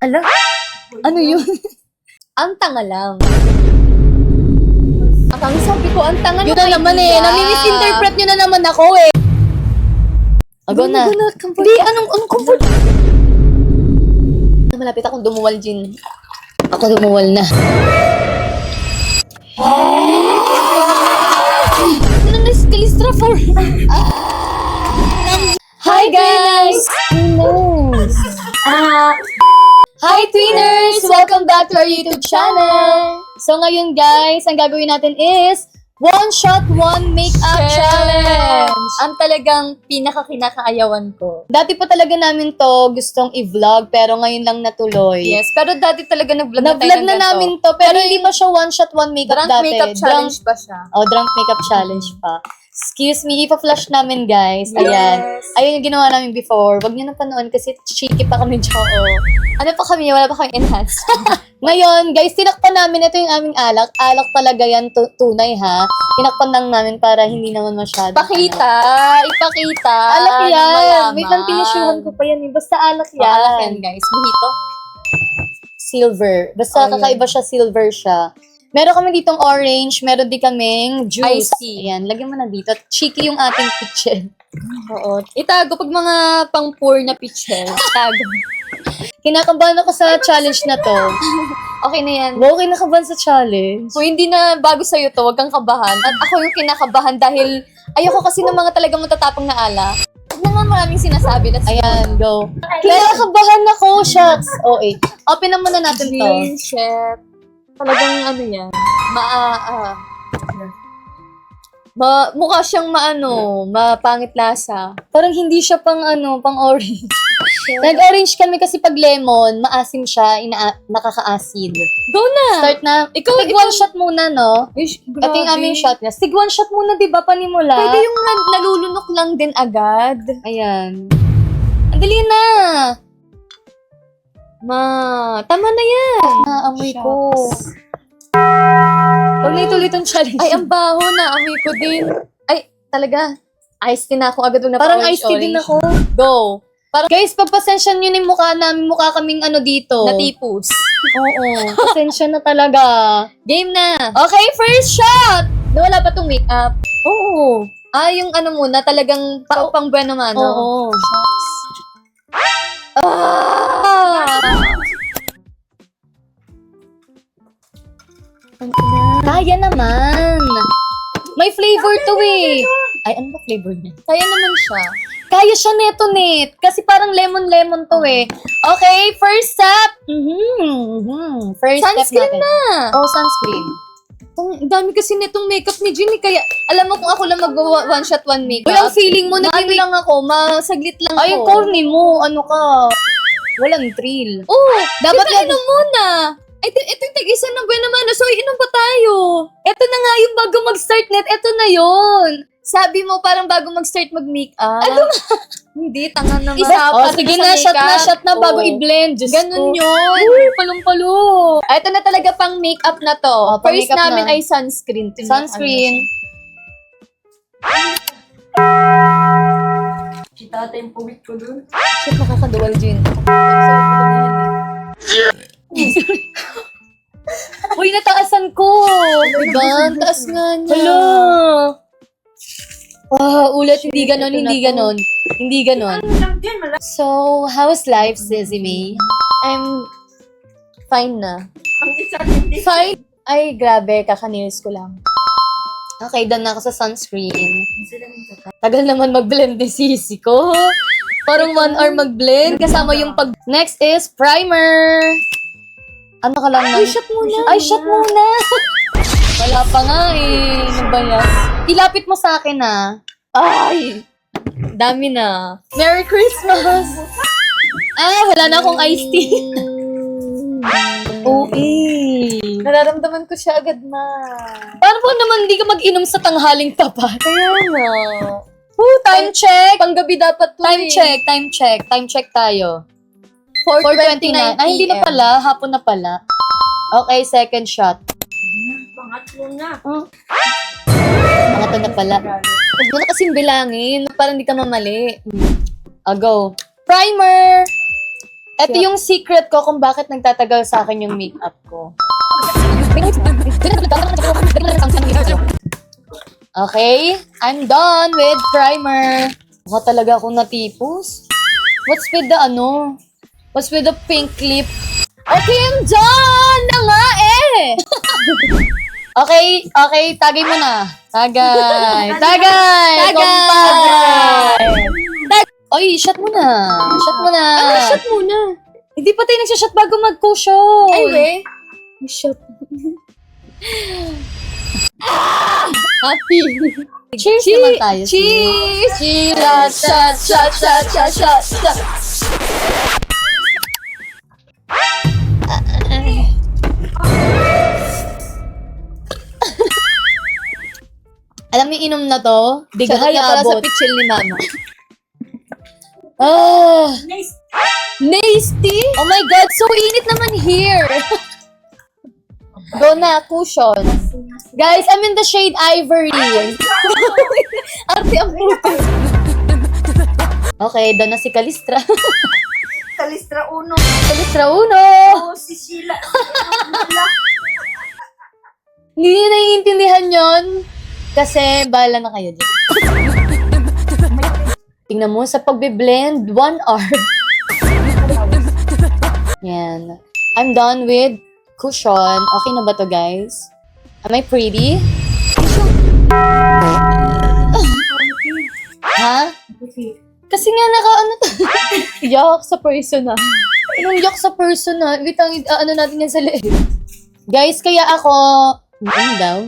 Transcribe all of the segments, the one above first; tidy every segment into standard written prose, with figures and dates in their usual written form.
Ala? Ano yun? Ang tanga lang. Ang sabi ko, ang tanga Yun na naman eh. Nami-misinterpret nyo na naman ako eh. Ago na. Hindi, anong comfort? Malapit akong dumuwal, Jin. Ako dumuwal na. Ano na Kalistra for? Hi guys! Hi Twiners! Welcome back to our YouTube channel! So ngayon guys, ang gagawin natin is One Shot, One Makeup Challenge! Ang talagang pinaka-kinakaayawan ko. Dati pa talaga namin to gustong i-vlog pero ngayon lang natuloy. Yes, pero dati talaga nag-vlog na tayo Na-vlog ng na ganito. namin to pero hindi pa siya One Shot, One Makeup Drunk dati. makeup challenge pa siya. Drunk makeup challenge pa. Excuse me, ipa-flash namin guys. Ayan. Yes. Ayun yung ginawa namin before. Wag niyo na panood kasi cheeky pa kami dyan. Ano pa kami? Wala pa kami enhanced. Ngayon, guys, tinakpan namin. Ito yung aming alak. Alak talaga yan, tunay ha. Tinakpan lang namin para hindi naman masyado. Ipakita. Alak yan. Malaman. May pantinisyuhan ko pa yan eh. Basta alak yan. Alak yan, guys. Mojito. Silver. Basta Oh, kakaiba siya, silver siya. Meron kami ditong orange, meron din kaming juice. Iced tea. Ayan, lagyan mo na dito. Cheeky yung ating kitchen. Oo. Itago pag mga pang-pour na pitcher. Itago. Kinakabahan ako sa challenge na to. Okay na yan. Wow, kinakabahan sa challenge. Kung hindi na bago sa'yo to, huwag kang kabahan. At ako yung kinakabahan dahil ayoko kasi ng mga talagang matatapang na alak. Huwag naman maraming sinasabi. Let's Ayan, go. Kinakabahan ako, shucks. Okay. Open na muna natin to. Green, chef. Talagang ano yan. Mukha siyang mapangit lasa. Parang hindi siya pang orange. Nag-orange kami kasi pag lemon, maasim siya, nakaka-acid. Go na! Start na. Ikaw, One shot muna, no? Ito yung aming shot niya. Sig one shot muna, di ba? Panimula. Pwede yung nalulunok lang din agad. Ayan. Andali na. Tama na yan. Naamoy ko. Huwag na ituloy itong challenge. Ay, ang baho na. Amoy ko din. Ay, talaga. Iced tea na ako agad na Parang iced tea din ako. Go. Guys, pagpasensya nyo yung mukha namin, mukha kaming dito. Natipus. Oo. Pasensya na talaga. Game na. Okay, first shot! Wala pa tong makeup. Oo. Yung muna, talagang pang bueno mano. Oo. Kaya naman. May flavor to eh. Ay, ano ba flavor niya? Kaya naman siya. Kaya siya neto, net. Kasi parang lemon-lemon to eh. Okay, first step. First Sunscreen step natin. na. Oh, sunscreen. Ang dami kasi nitong makeup ni Ginny. Kaya, alam mo kung ako lang one shot, one makeup. Uy, ang feeling mo, Maano lang ako, masaglit lang Ay, ako. corny mo. Ano ka? Walang thrill. Oo, Dapat dapat inom muna. Ay, ito yung tag-isa ng buwan naman. So, inom pa tayo. Ito na nga yung bago mag-start net. Ito na yon. Sabi mo parang bago mag-start mag-makeup. Ano? Hindi, tanga naman. Sige na, shot na bago i-blend. Diyos Ganun ko. yun. Uy, palong-palo. Ito na talaga pang makeup na to. Pang First makeup namin na. ay sunscreen. Sunscreen. Si tatay yung puwit ko dun. Shit, nakakaduwal, Jin. Uy, nataasan ko. Diba? Ang taas nga niya. Hello. Ulit, hindi ganon, hindi ganon. Hindi ganon. Ano lang din, malaki. So, how's life, Sissy May? I'm fine na. Ang isa hindi. Fine? Ay, grabe. Kakanilis ko lang. Okay, done na ako sa sunscreen. Sila ng tata. Tagal naman mag-blend ni Sissy ko. Parang 1 hour mag-blend. Kasama yung pag... Next is primer. Ano ka lang? Ay, shot muna. Ay, shot muna. Wala pa nga eh. Ano ba yan? Ilapit mo sa akin ah. Ay! Dami na. Merry Christmas! Wala na akong iced tea. Okay. Nararamdaman ko siya agad na. Paano po naman hindi ka mag-inom sa tanghaling tapat? Kaya na. Time check! Panggabi dapat to Time check, time check. Time check tayo. 4:29 Ay, hindi na pala. Hapon na pala. Okay, second shot. Pangatlo na. Mga na pala. Huwag mo na kasing bilangin. Para hindi ka mamali. Go. Primer! Ito yung secret ko kung bakit nagtatagal sa akin yung makeup ko. Okay, I'm done with primer. Mukha talaga akong natipos. What's with the What's with the pink lip? Okay, I'm done na nga eh! Okay, tagay mo na. Tagay! Compadre! Oy, shot mo na. Ano, shot muna. Hindi pa tayo nagsashot bago mag-cushion. Ay, we. Shot. Happy. Cheers naman tayo. Cheers! Cheers! Shot. Alam mo yung inom na to? Di Tsaka ganun yung para sa abot. pitchil ni Mama. Nice. Nasty! Oh my God, so init naman here. Go na, cushion. Guys, I'm in the shade Ivory. Arte ang puto. Okay, doon na si Calistra. Kalistra uno. Calistra uno. Oh, si Sheila. Hindi niya naiintindihan yon. Kasi bahala na kayo dyan. Tingnan mo, sa pagbe-blend, 1 hour. Yan. I'm done with cushion. Okay na ba to, guys? Am I pretty? Ha? Kasi nga to. Yak sa personal. Anong yak sa personal? Wait, ano natin yan sa leeg. Guys, kaya ako... Ano daw?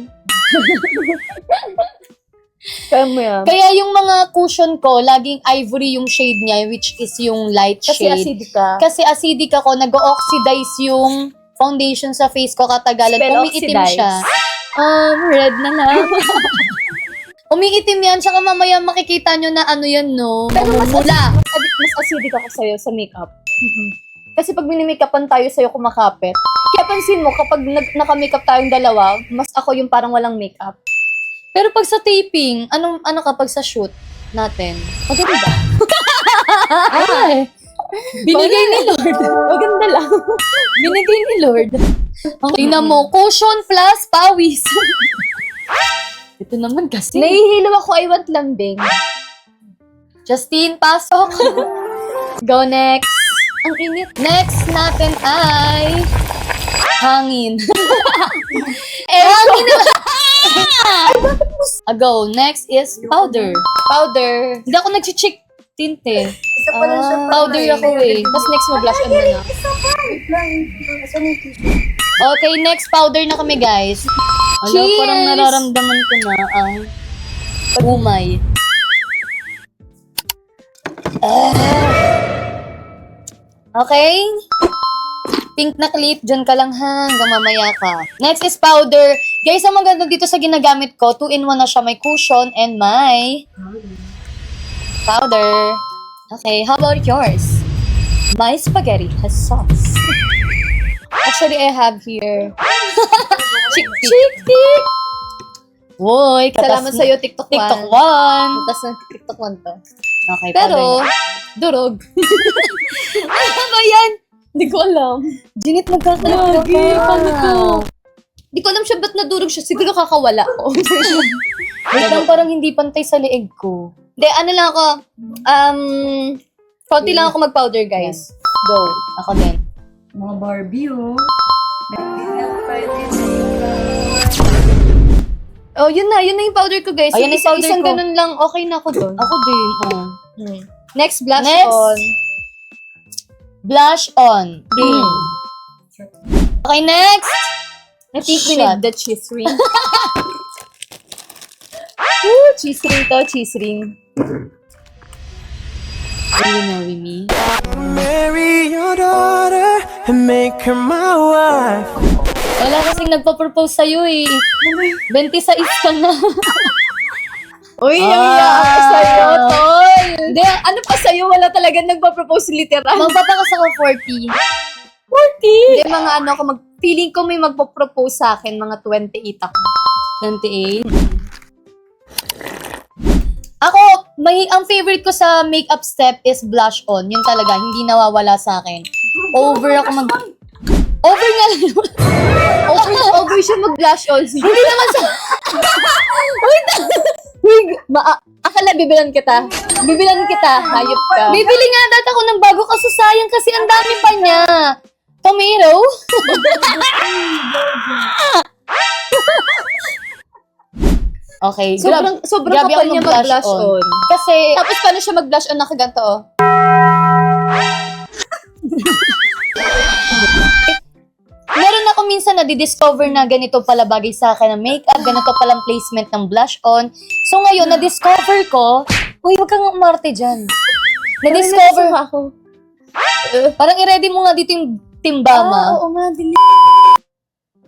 Kaya mo yan. Kaya yung mga cushion ko, laging ivory yung shade niya, which is yung light Kasi shade. acidic ka. Kasi acidic ako, nag-oxidize yung foundation sa face ko katagalan. Spell Umiitim oxidize. siya. Red na lang. Umiitim yan, tsaka mamaya makikita nyo na ano yan, no? Mamumula. Mas acidic ako sa'yo sa makeup. Kasi pag mini-makeupan tayo sa'yo kumakapit. Kaya pansin mo, kapag naka-makeup tayong dalawa, mas ako yung parang walang makeup. Pero pag sa taping, ano kapag sa shoot natin? Maganda. Ay, binigay ni Lord. Maganda lang. Binigay ni Lord. Ang tingnan mo, cushion plus pawis. Ito naman kasi. Nahihilo ako, I want lambing. Justine, pasok. Go next. Ang init. Next natin ay hangin. Hangin na. Go. Next is powder. Powder. Hindi ako nag-check tint eh. Isa pa lang siya. Powder ako eh. Tapos next mo blush on mo na. Wait lang. Asan yung tissue? Okay, next powder na kami, guys. Alam, Cheers! parang nararamdaman ko na ang umay. Okay? Pink na clip, dyan ka lang ha, hanggang mamaya ka. Next is powder. Guys, ang maganda dito sa ginagamit ko, 2-in-1 na siya. May cushion and may powder. Okay, how about yours? My spaghetti has sauce. Actually, I have here. Chick-tick! Woy, Salamat sa'yo, TikTok One. TikTok One. Tapos ng TikTok One to. Okay, Pero, powder. durog. Ano ba yan? Hindi ko alam. Ginit, magkakalap Lagi, paano to? Hindi ko alam siya ba't nadurog siya. Siguro kakawala ko. Wait lang, parang hindi pantay sa leeg ko. Hindi, ano lang ako. Konti lang ako mag-powder, guys. Go. Ako din. Mga Barbie, oh. Oh, yun na yung powder ko, guys. Ayan na yung powder Isang ko. ganun lang, okay na ako doon. Ako din. Next, blush Next. on. Blush on. Green. Okay, next. I think we Shot. need the cheese ring. Ooh, cheese ring to, cheese ring. Will you marry me? Marry your daughter and make her my wife. Wala kasing nagpa-propose sa'yo eh. 26 ka na. Uy, yung ako sa'yo, tol. Hindi, ano pa sa'yo, wala talaga nagpa-propose literal. Magpapakas ako 40. 40? Hindi, mga ano, feeling ko may magpo-propose sa akin, mga 28 ako. 28. Ako, ang favorite ko sa makeup step is blush on. Yun talaga, hindi nawawala sa akin. Over ako Over nga lang. Over siya mag-blush on. Hindi naman sa... Akala bibilan kita. Hayop ka. Bibili nga dati ako ng bago kasi sayang kasi ang dami pa niya. Tomato? Okay, Sobrang grabe kapal ako niya mag-blush mag-blush on. Kasi, Tapos paano siya mag-blush on nakaganto, oh? meron ako minsan na di-discover na ganito pala bagay sa akin ng makeup, ganito palang placement ng blush on. So ngayon, na-discover ko, uy, wag kang umarte dyan. Na-discover ako. parang i-ready mo nga dito yung timbama. Oo nga, dili.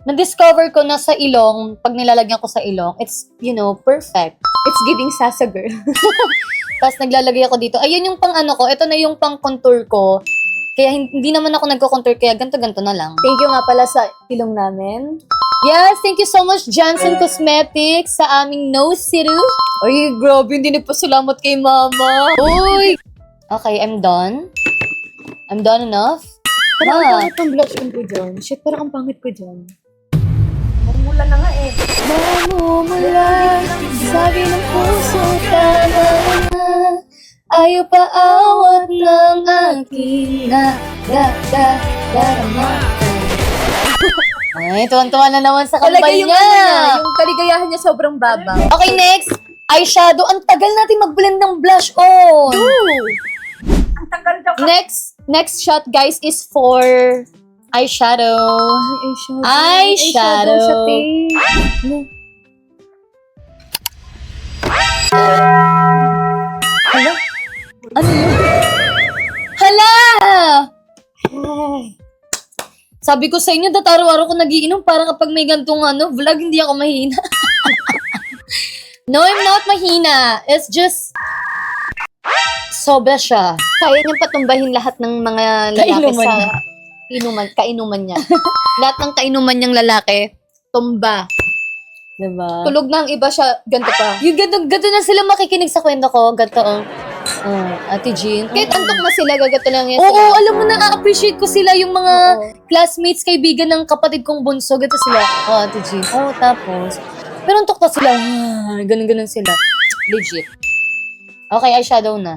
Na-discover ko na sa ilong, pag nilalagyan ko sa ilong, it's, perfect. It's giving Sasa girl. Tapos naglalagay ako dito. Ayun yung pang ano ko, ito na yung pang contour ko. Kaya hindi naman ako nagko-contour, kaya ganto-ganto na lang. Thank you nga pala sa ilong namin. Yes, thank you so much Johnson Cosmetics sa aming nose serum. Ay, grabe, hindi nagpasalamat kay mama. Uy! Okay, I'm done. I'm done enough. Parang ang Ma, pangit ng blush on ko dyan. Shit, parang ang pangit ko dyan. Mula na nga eh. mamumula, sabi ng puso, tama na. Ayaw pa awat ng aking darama. Ay, tuwan-tuwa na naman sa Talaga kambal yung niya. ano niya, yung kaligayahan niya sobrang babaw. Okay, next. Eyeshadow. Ang tagal natin mag-blend ng blush on. Ang tagal daw. Next shot, guys, is for Eyeshadow. Eyeshadow. siya, te. Ano yun? Hala! Sabi ko sa inyo, araw-araw ko nagiinom para kapag may gantong vlog, hindi ako mahina. No, I'm not mahina. It's just, sobra siya. Kaya niyang patumbahin lahat ng mga lalaki Kainuman sa niya. kainuman niya. Lahat ng kainuman niyang lalaki, tumba. Diba? Tulog na ang iba siya, ganito pa. Yung ganto na sila makikinig sa kwento ko. Ganto, Ate Jean. Kahit antok na sila, gagato lang yan. Oo, alam mo, na-appreciate ko sila yung mga Oo. classmates, kaibigan ng kapatid kong bunso. Ganto sila. Ate Jean. Tapos. Pero antok na sila. Ganun-ganun sila. Legit. Okay, eyeshadow na.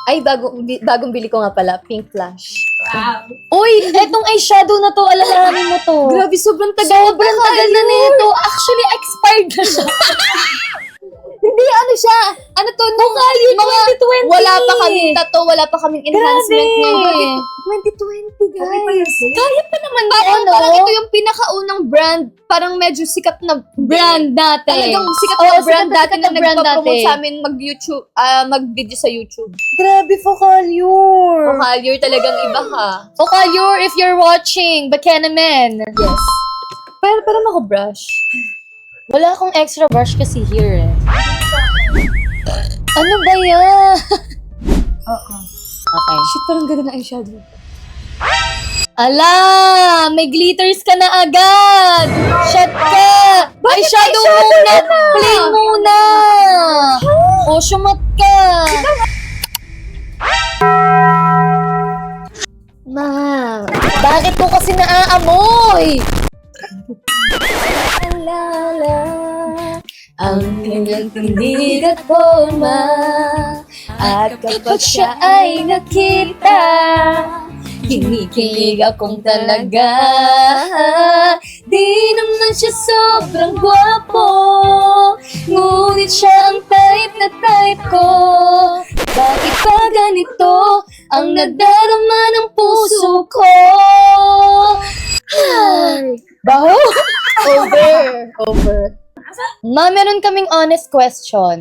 Ay, bagong bili ko nga pala, Pink Flash. Wow. Uy, etong eyeshadow na to, alalahanin mo to. Grabe, sobrang tagal. Sobrang tagal na nito. Actually, expired na siya. Hindi, ano siya? Ano to? Nung mga 2020. wala pa kaming enhancement Grabe. ngayon. 2020, Okay pa guys. yun. Kaya pa naman Parang ito yung pinakaunang brand, parang medyo sikat na brand dati. Talagang sikat Oo, na brand sikat dati na brand nagpa-promote dati. sa amin mag-YouTube, mag-video sa YouTube. Grabe, Focalure. Vocalier talagang iba ha. Focalure, if you're watching, Bacana Men. Yes. Pero ako brush. Wala akong extra brush kasi here eh. Ano ba yan? Oo. Okay. Shit, parang ganda na eyeshadow. Ala! May glitters ka na agad! Shot ka! Eyeshadow muna! Plain muna! O, shumat ka! Ma. Bakit mo kasi naaamoy? Ang kanyang tindig at forma. At kapag siya ay nakita, kinikilig akong talaga. Di naman siya sobrang gwapo, ngunit siya ang type na type ko. Bakit pa ganito ang nadarama ng puso ko? Baho? Over. Ma, meron kaming honest question.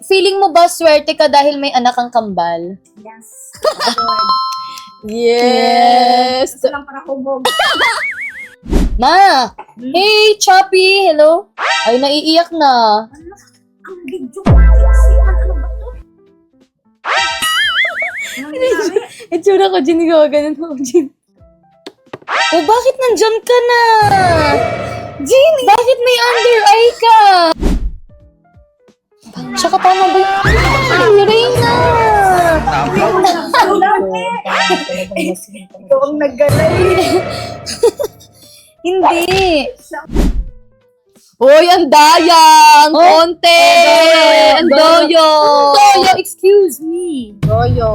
Feeling mo ba swerte ka dahil may anak kang kambal? Yes. Lord. Yes. Gusto lang para kumog. Ma! Hey, Choppy! Hello? Ay, naiiyak na. Ang video ko. Kasi ano ba to? Anong nangyari? Itsura ko, Jin. Ganun mo, Jin. Oh, bakit nandyan ka na? Jin, bakit may under eye ka? Tsaka tama ba yun? Ay, Reyna! Ikaw ang naggalay. Hindi. Hoy, ang daya! Ang konti! Ang doyo! Doyo, excuse me. Doyo.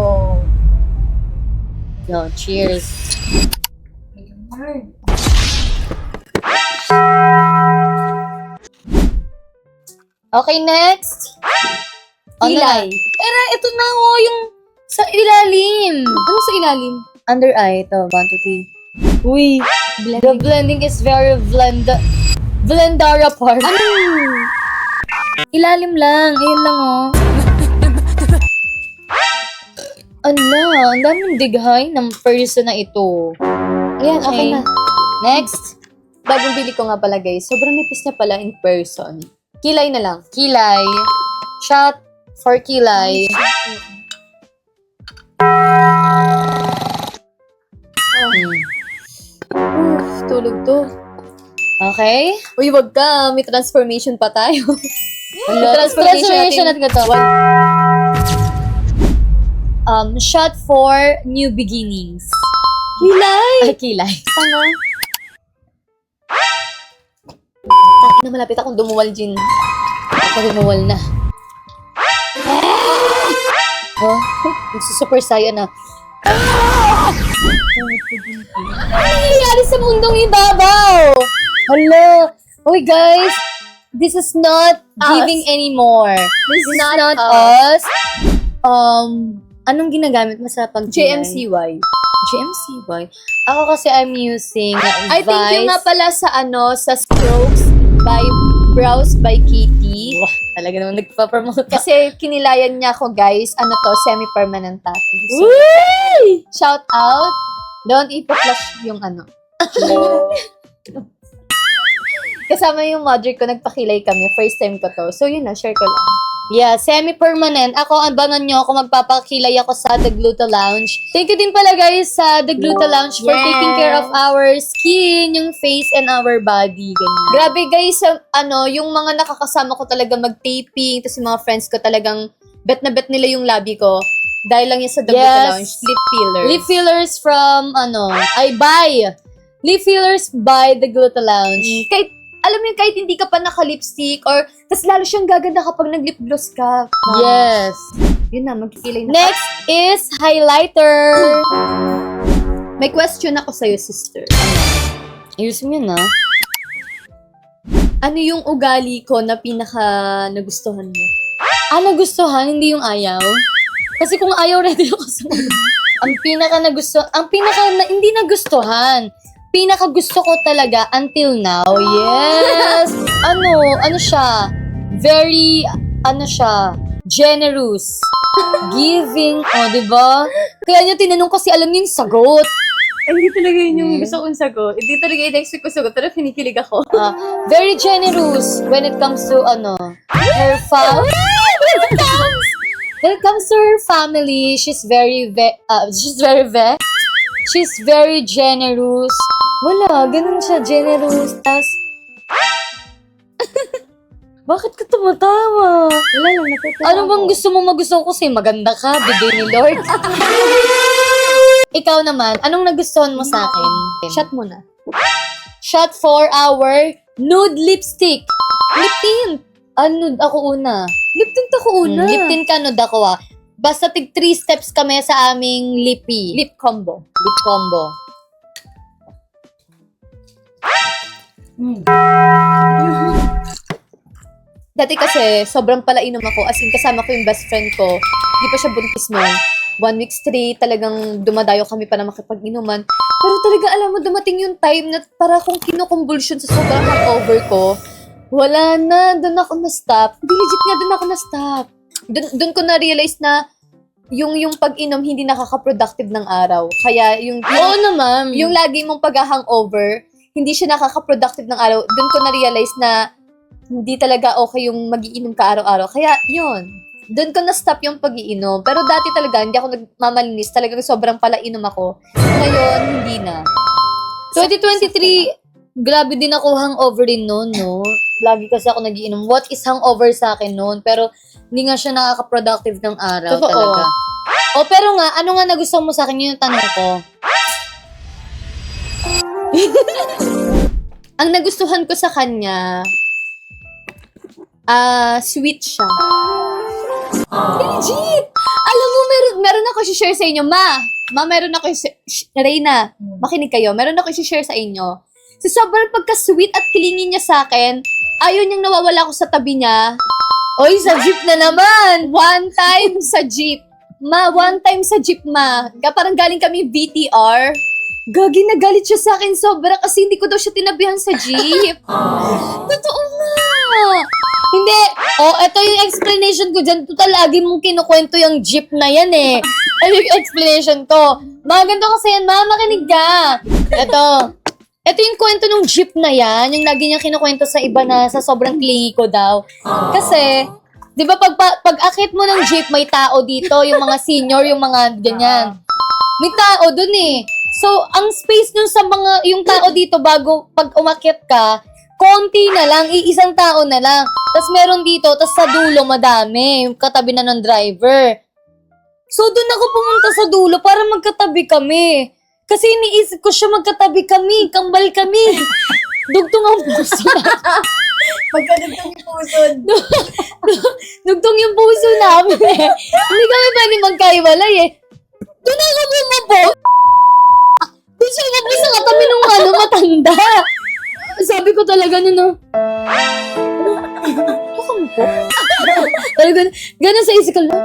No, cheers. Okay, next. Ano Kilay. na? Pero ito na yung sa ilalim. Ano sa ilalim? Under eye. Ito, 1, 2, 3. Uy, the blending is very Blendara part. Ilalim lang. Ayun lang oh. Ala, ang daming dighay ng person na ito. Ayan, okay na. Next. Bagong bili ko nga pala guys. Sobrang nipis niya pala in person. Kilay na lang. Kilay. Shot for kilay. Tulog to. Okay? Uy, wag ka. May transformation pa tayo. Transformation at gato. Shot for new beginnings. Kilay! Ay, kilay. Tanga. Na malapit akong dumuwal, Jin. Ako dumuwal na. Oh, super saiyan na. Ano nangyayari sa mundong ibabaw? Hala. Uy, guys. This is not giving anymore. This is not us. Anong ginagamit mo sa pag-kilay? JMCY. JMCY. Ako kasi I'm using I thank you Vice. nga pala sa sa Strokes by Brows by Kitty. Wah, talaga naman nagpa-promote ka. Kasi kinilayan niya ako, guys. Semi-permanent tattoo. So, Uy! shout out. Don't ipa-flash yung Kasama yung mother ko, nagpakilay kami. First time ko to. So, yun na, share ko lang. Yeah, semi-permanent. Ako, abangan nyo ako, magpapakilay ako sa The Gluta Lounge. Thank you din pala guys sa The Gluta Lounge for Yes. taking care of our skin, yung face, and our body. Ganyan. Grabe guys, yung mga nakakasama ko talaga mag-taping, tapos yung mga friends ko talagang bet na bet nila yung labi ko. Dahil lang yan sa The Gluta Yes. Lounge. Lip filler. Lip fillers from, Lip fillers by The Gluta Lounge. Kahit, alam mo yun, kahit hindi ka pa naka-lipstick or, tas lalo siyang gaganda kapag nag-lip gloss ka. Yes. Yun na, magkikilay na. Next is highlighter. May question ako sa'yo, sister. Ayusin mo na. Ano yung ugali ko na pinaka nagustuhan mo? Nagustuhan, hindi yung ayaw. Kasi kung ayaw, ready ako sa hindi nagustuhan. Pinaka gusto ko talaga until now. Yes. Ano siya? Very, generous. Giving, di ba? Kaya niya tinanong kasi alam niyo yung sagot. Hindi talaga yun yung gusto kong sagot. Hindi talaga in-expect ko sagot, pero kinikilig ako. Very generous when it comes to, her family. When it comes to her family, she's very generous. Wala, ganun siya, generous. Tas, bakit ka tumatawa? Wala lang, natutuwa Ano bang gusto mo magustuhan ko sa'yo? Maganda ka, bigay ni Lord. Ikaw naman, anong nagustuhan mo sa akin? Shot mo na. Shot for our nude lipstick. Lip tint. Nude ako una. Lip tint ako una. Lip tint ka, nude ako Basta 3 steps kami sa aming lippy. Lip combo. Lip combo. Dati kasi, sobrang palainom ako. As in, kasama ko yung best friend ko. Hindi pa siya buntis noon. 1 week straight, talagang dumadayo kami para makipag-inuman. Pero talaga, alam mo, dumating yung time na para kung kinukumbulsyon sa sobrang hangover ko. Wala na, doon ako na-stop. Hindi, legit nga doon ako na-stop. Doon ko na-realize na yung pag-inom hindi nakaka-productive ng araw. Kaya Oo naman. yung lagi mong pag-hangover, hindi siya nakaka-productive ng araw. Doon ko na-realize na hindi talaga okay yung mag-iinom ka araw-araw. Kaya, yun. Doon ko na-stop yung pag-iinom. Pero dati talaga, hindi ako nagmamalinis. Talagang sobrang palainom ako. Ngayon, hindi na. 2023, Grabe din ako hangover din noon, no? Lagi kasi ako nagiinom. What is hangover sa akin noon? Pero hindi nga siya nakaka-productive ng araw Totoo. talaga. O pero nga, ano nga nagustuhan mo sa akin? Yun yung tanong ko. Ang nagustuhan ko sa kanya, sweet siya. Legit! Alam mo, meron ako share sa inyo, Ma, meron ako Reyna, makinig kayo. Meron ako share sa inyo. Sa sobrang pagka-sweet at kilingin niya sa akin, ayaw niyang nawawala ako sa tabi niya. Oy, sa jeep na naman! One time sa jeep. One time sa jeep, Parang galing kami VTR. Gagi, nagalit siya sa akin sobra kasi hindi ko daw siya tinabihan sa jeep. Totoo nga. Hindi. Ito yung explanation ko dyan. Total, lagi mong kinukwento yung jeep na yan eh. Ano yung explanation ko? Ganito kasi yan, makinig ka. Ito yung kwento ng jeep na yan. Yung lagi niyang kinukwento sa iba na sa sobrang clingy ko daw. Kasi, di ba pag akit mo ng jeep, may tao dito. Yung mga senior, yung mga ganyan. May tao dun eh. So, ang space nun sa mga, yung tao dito bago pag umakyat ka, konti na lang, iisang tao na lang. Tapos meron dito, tapos sa dulo madami, yung katabi na ng driver. So, doon ako pumunta sa dulo para magkatabi kami. Kasi iniisip ko siya magkatabi kami, kambal kami. Dugtong ang puso na. Pagkadugtong yung pusod. Dugtong yung puso namin eh. Hindi kami pwede magkaiwalay eh. Doon ako bumubo. Doon siya umupo sa katabi ng matanda. Sabi ko talaga nun, Bakang po? Talaga, gano'n sa isip ko lang.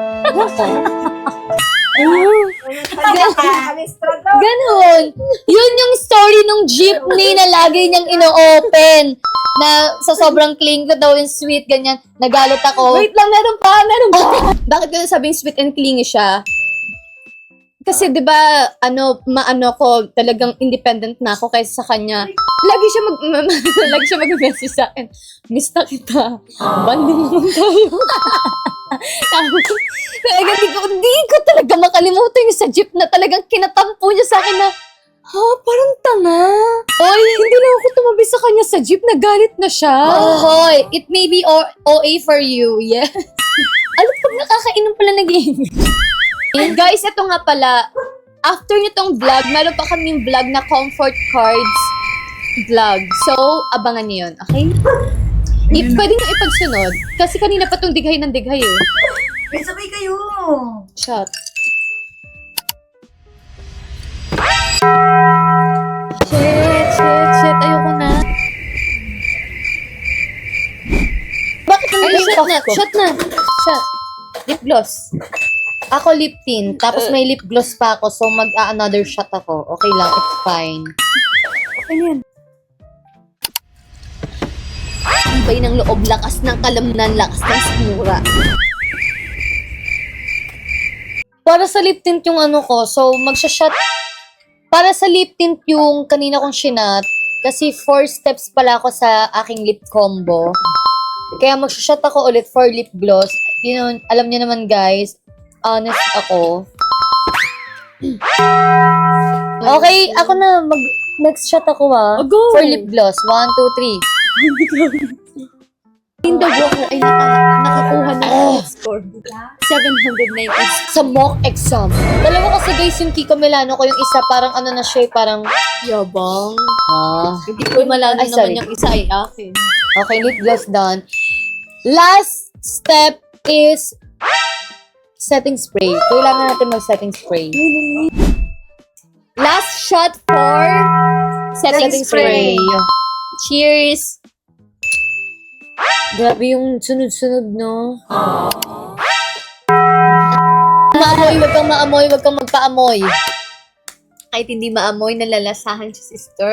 Ganon. Yun yung story ng jeepney na lagi niyang ino-open. Na sa sobrang cling ko daw yung sweet, ganyan. Nagalit ako. Wait lang, meron pa. Bakit ko nasabing sweet and clingy siya? Kasi 'di ba, maano ko, talagang independent na ako kaysa sa kanya. Lagi siya mag-message sa akin. Miss na kita. Banding naman tayo. Talaga di ko talaga makalimutan yung sa jeep na talagang kinatampo niya sa akin na, parang tanga. Oy, hindi na ako tumabi sa kanya sa jeep, nagalit na siya. Hoy, it may be OA for you, yes. Alam, pag nakakainom pala nag-iinom. Guys, ito nga pala, after nitong vlog, meron pa kaming vlog na comfort cards vlog. So, abangan niyo yun, okay? Pwede nyo ipagsunod. Kasi kanina pa itong dighay ng dighay eh. May sabay kayo. Shot. Shit. Ayoko na. Bakit ang Ay, yung shot na. ko? Shot na. Shot. Lip gloss. Ako lip tint, tapos may lip gloss pa ako, so mag-another shot ako. Okay lang, it's fine. Okay yan. Ibay ng loob, lakas ng kalamnan, lakas ng sikmura. Para sa lip tint yung ko, so magsha-shot. Para sa lip tint yung kanina kong shinat, kasi 4 steps pala ako sa aking lip combo. Kaya magsha-shot ako ulit for lip gloss. Yun, alam niyo naman guys, honest ako. Okay, ako na. Next shot ako Go! For lip gloss. 1, 2, 3. Yung dago ko ay nakakuha ng score. 790. Sa mock exam. Dalawa kasi guys, yung Kiko Milano ko, yung isa parang na siya, parang Yabang. Hindi ko malano Ay, naman sorry. yung isa ay akin. Okay, lip gloss done. Last step is setting spray. Kailangan natin mag-setting spray. Last shot for setting spray. Cheers! Grabe yung sunod-sunod, no? Maamoy, wag kang maamoy, wag kang magpaamoy. Kahit hindi maamoy, nalalasahan si sister.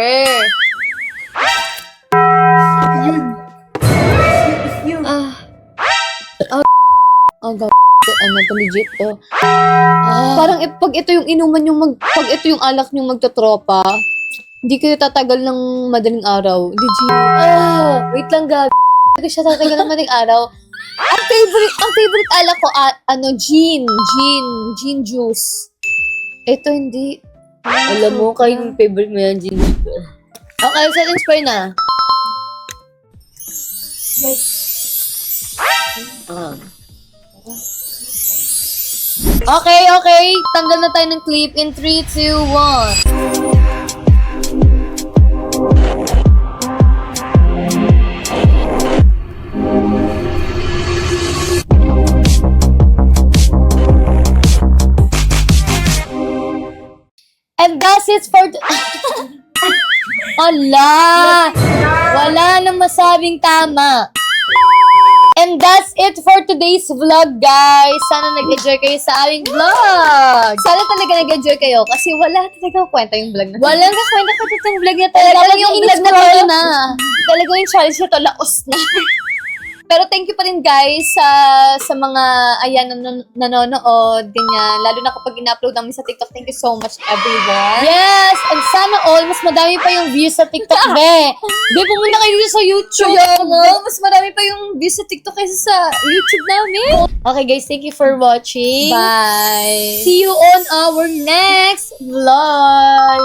Ang to legit to. Parang pag ito yung inuman pag ito yung alak yung magtotropa, hindi kayo tatagal ng madaling araw. Legit. Wait lang, gag. Hindi siya tatagal ng mating araw. Ang favorite alak ko, gin juice. Ito hindi. Alam mo, kayong favorite mo yan, Ginger. Okay, set and spray na. Okay. Tanggal na tayo ng clip in 3, 2, 1. And that's it for... Ala! Wala nang masabing tama. And that's it for today's vlog, guys. Sana nag-enjoy kayo sa aming vlog. Sana talaga nag-enjoy kayo kasi wala talagang kwenta yung vlog na. Walang kakwenta pa itong vlog na talaga. Talagang yung vlog na to na. Talagang yung challenge na to, laos na. Pero thank you pa rin guys sa mga ayan nanonood, ganyan. Lalo na kapag ina-upload namin sa TikTok. Thank you so much everyone. Yes! And sana all, mas madami pa yung views sa TikTok, be. Be, pumunta kayo dito sa YouTube. Mas marami pa yung views sa TikTok kaysa sa YouTube namin. Okay, guys, thank you for watching. Bye! See you on our next vlog.